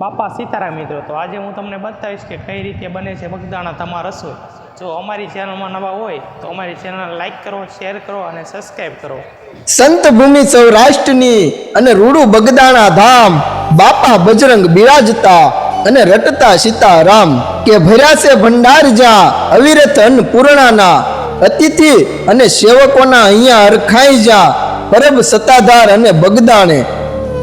બાપા સીતારામ મિત્રો, તો આજે હું તમને બતાવીશ કે કઈ રીતે બને છે બગદાણા ધામા રસોઈ। જો અમારી ચેનલમાં નવા હોય તો અમારી ચેનલ લાઈક કરો, શેર કરો અને સબસ્ક્રાઈબ કરો। સંત ભૂમિ સૌરાષ્ટ્રની અને રૂડું બગદાણા ધામ બાપા બજરંગ બિરાજતા અને રટતા સીતારામ કે ભર્યા છે ભંડાર જ્યાં અવિરત અન્નપૂર્ણાના અતિથિ અને સેવકોના અહીંયા અરખાઈ જ્યાં પરબ સત્તાધાર અને બગદાણે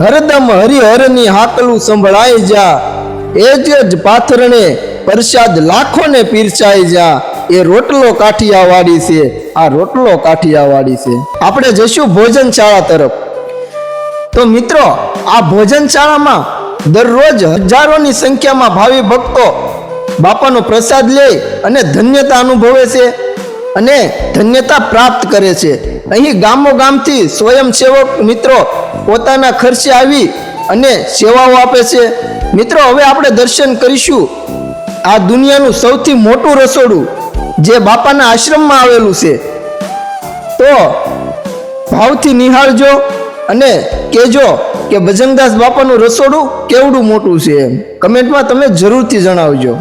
હરદમ હરિહરની હાકલું સંભળાય જ્યાં એ જ પાથરણે પ્રસાદ લાખોને પીરસાઈ જ્યાં એ રોટલો કાઠિયાવાડી છે। આ રોટલો કાઠિયાવાડી છે। આપણે જઈશું ભોજનશાળા તરફ। તો મિત્રો, આ ભોજનશાળામાં દરરોજ હજારોની સંખ્યામાં ભાવિ ભક્તો બાપાનો પ્રસાદ લે અને ધન્યતા અનુભવે છે અને ધન્યતા પ્રાપ્ત કરે છે। અહીં ગામો ગામથી સ્વયંસેવક મિત્રો પોતાના ખર્ચે આવી અને સેવાઓ આપે છે। મિત્રો, હવે આપણે દર્શન કરીશું આ દુનિયાનું સૌથી મોટું રસોડું જે બાપાના આશ્રમમાં આવેલું છે। તો ભાવથી નિહાળજો અને કહેજો કે બજરંગદાસ બાપાનું રસોડું કેવડું મોટું છે। કમેન્ટમાં તમે જરૂરથી જણાવજો।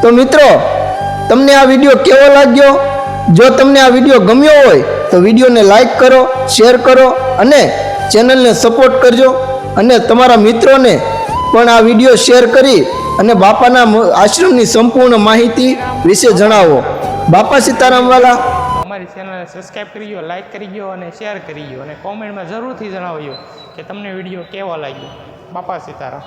તો મિત્રો, તમને આ વિડીયો કેવો લાગ્યો? જો તમને આ વિડીયો ગમ્યો હોય તો વિડીયોને લાઈક કરો, શેર કરો અને ચેનલને સપોર્ટ કરજો અને તમારા મિત્રોને પણ આ વિડીયો શેર કરી અને બાપાના આશ્રમની સંપૂર્ણ માહિતી વિશે જણાવો। બાપા સીતારામ વાલા। અમારી ચેનલને સબસ્ક્રાઈબ કરી ગયો, લાઇક કરી ગયો અને શેર કરી ગયો અને કોમેન્ટમાં જરૂરથી જણાવજો કે તમને વિડીયો કેવો લાગ્યો. બાપા સીતારામ.